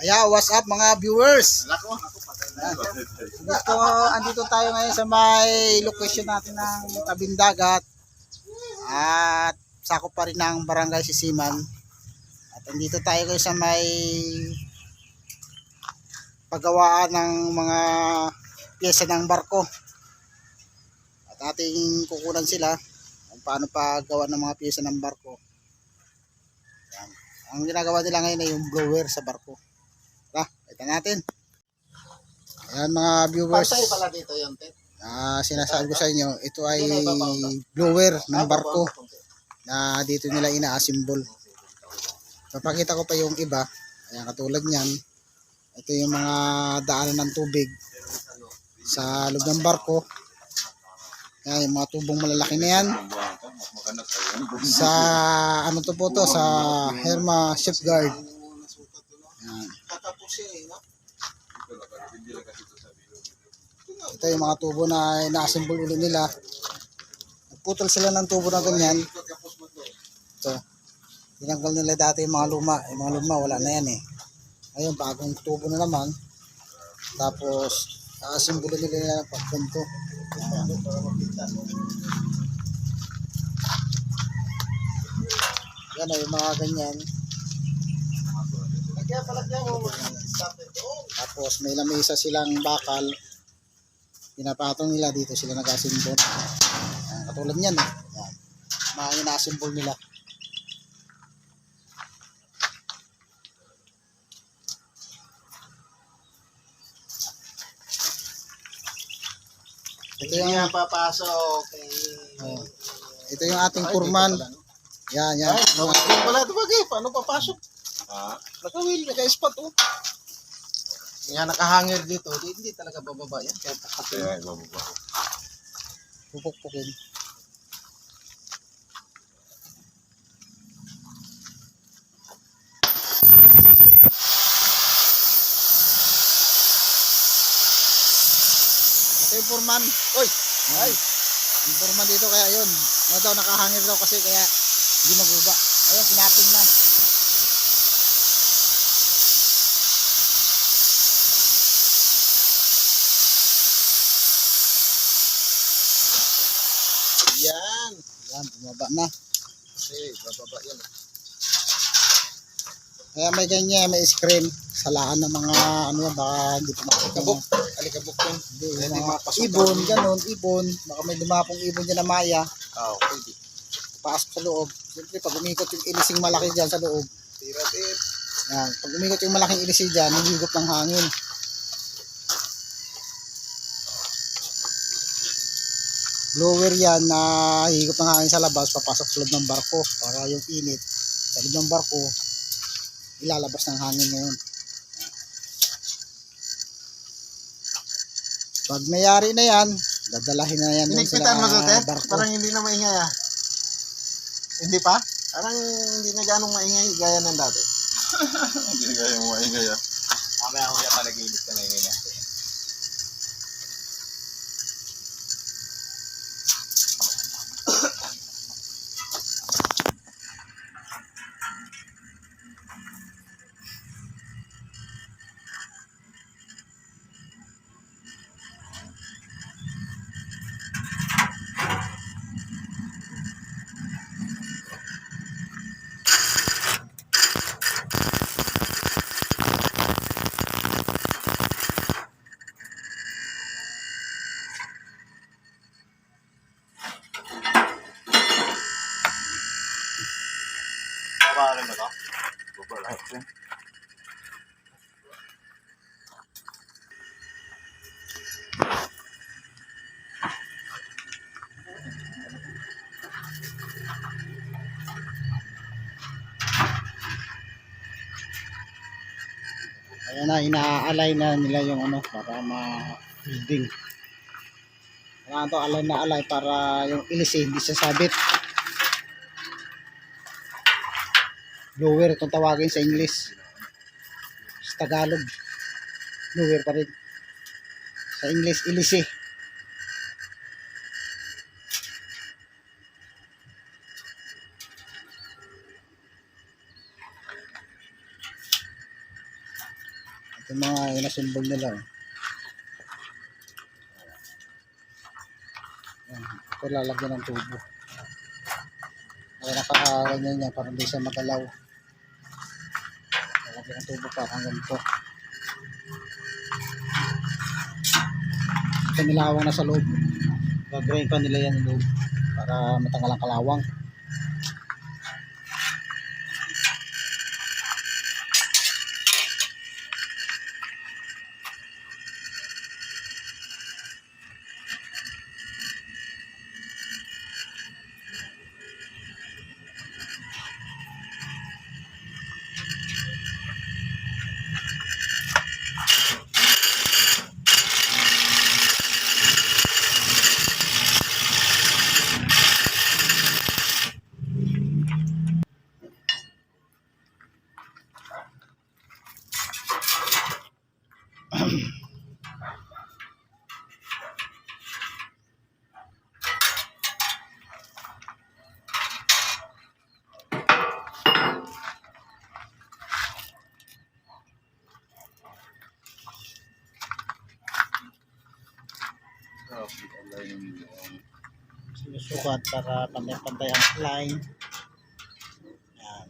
Ayan, what's up mga viewers? Andito tayo ngayon sa may location natin ng tabing dagat at sakop pa rin ng barangay Sisiman. At andito tayo ngayon sa may paggawaan ng mga pyesa ng barko. At ating kukunan sila kung paano paggawa ng mga pyesa ng barko. Ayan. Ang ginagawa nila ngayon ay yung blower sa barko. Tara, kita natin. Ayan mga viewers. Pansay pala dito yung tent. Sinasabi ko sa inyo, ito ay blower ng barko na dito nila ina-assemble. Papakita ko pa yung iba. Ayan, katulad niyan. Ito yung mga daanan ng tubig sa loob ng barko. Ayan, yung mga tubong malalaki na yan. Sa ano to po to, sa Herma Shipyard. Ayan. Ito yung mga tubo na ina-assemble ulit nila. Nagputol sila ng tubo na ganyan. Ito. Tinanggal nila dati yung mga luma. Yung mga luma wala na yan eh. Ayun, bagong tubo na naman. Tapos, assemble nila ng pagpunto. Yan o, yung mga ganyan. Tapos may lamesa silang bakal. Pinapatong nila dito sila nag-assemble. Katulad niyan eh. Yan. Mga ina-assemble nila. Ito yung papasok. ito yung ating kurman. Yan, yan. Ay, nakawil pala ito bagay. Paano papasok? Nakawil, naka-spot oh. Yan, nakahangir dito. Hindi talaga bababa yan. Kaya bababa. Pupukpukin. Ito yung foreman. Oy! Ay! Yung foreman dito kaya yun. Ano daw, nakahangir daw kasi kaya hindi magbaba. Ayun, kinapin na. Yan! Yan, bumaba na. Kasi bababa yan. Kaya may ganyan, may screen sa laan ng mga ano yan, baka hindi pa Alikabok. Alikabok yan. Hindi, Hindi yung mga mapasok. ibon, ganun, ibon. Baka may dumapong ibon dyan na maya. Pwede. Pasok sa loob. Siyempre, pag umikot yung ilising malaki dyan sa loob. Tira-tir. Yan, pag umikot yung malaking ilising dyan, nagigop ng hangin. Blower yan na higop ng hangin sa labas, papasok sa loob ng barko para yung init sa loob ng barko ilalabas ng hangin ngayon. Pag mayari na yan, dadalahin na yan dun Inikpitan mo sa ito, barko. parang hindi na maingay ah. Hindi pa? Parang hindi na ganong maingay gaya ng dati. Hindi na kaya mo maingay ah. Mamaya kuya pa nag-iinit ka na ingay na. Babaran ba ito? Babaran ito. Ayan na, ina-align na nila yung ano para ma-building. Kailangan to align na align para yung ilis hindi sasabit. Blower itong tawagin sa English. Sa Tagalog, blower pa rin. Sa English, ilis eh. Yung mga inasimbol nila. Oh. Yan. Ito lalagyan ng tubo. Kaya nakakaganyan niya para hindi siya magalaw. Lalagyan ng tubo pa hanggang ito. Ito nilawang na sa loob. Gagawin pa nila yan loob para matanggal ang kalawang. Sinusukat para pantay-pantay ang line. Yan.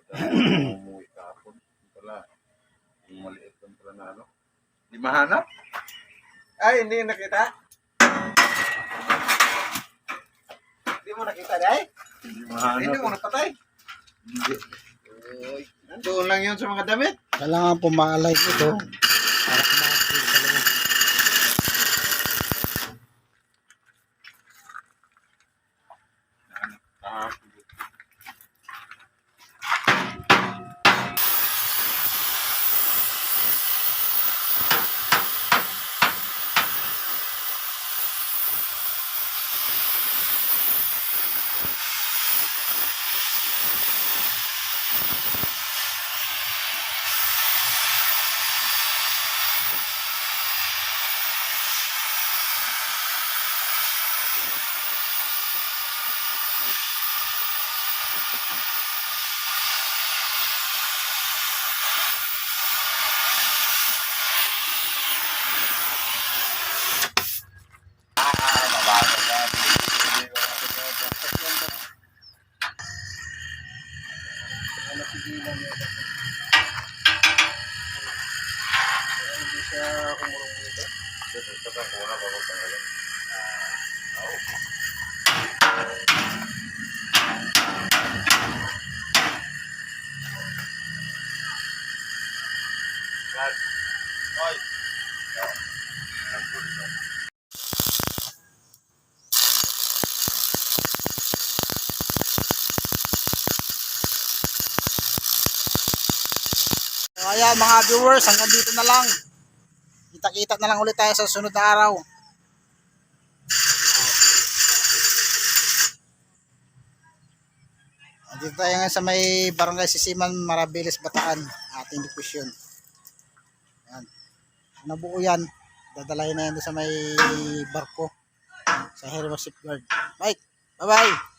Umuwi kahapon. Pala, yung maliit lang pala na ano. Di mahanap? Ay, hindi nakita? Hindi mo nakita, day? Hindi mahanap. Hindi mo napatay? Hindi. Uy, nandoon lang yun sa mga damit. Kailangan pumalay ito para kumakit sa loob. Kahapon. Hindi siya kumulong dito. Ito ka muna bago tanggalin. Oy, So ayan mga viewers, hanggang dito na lang. Kita-kita na lang ulit tayo sa sunod na araw. Dito tayo ngayon sa may barangay Sisiman, Marabilis, Bataan, ating location. Ayan. nabuo yan, dadalahin na yan doon sa may barko sa Hermas Shipyard. Mike, bye-bye!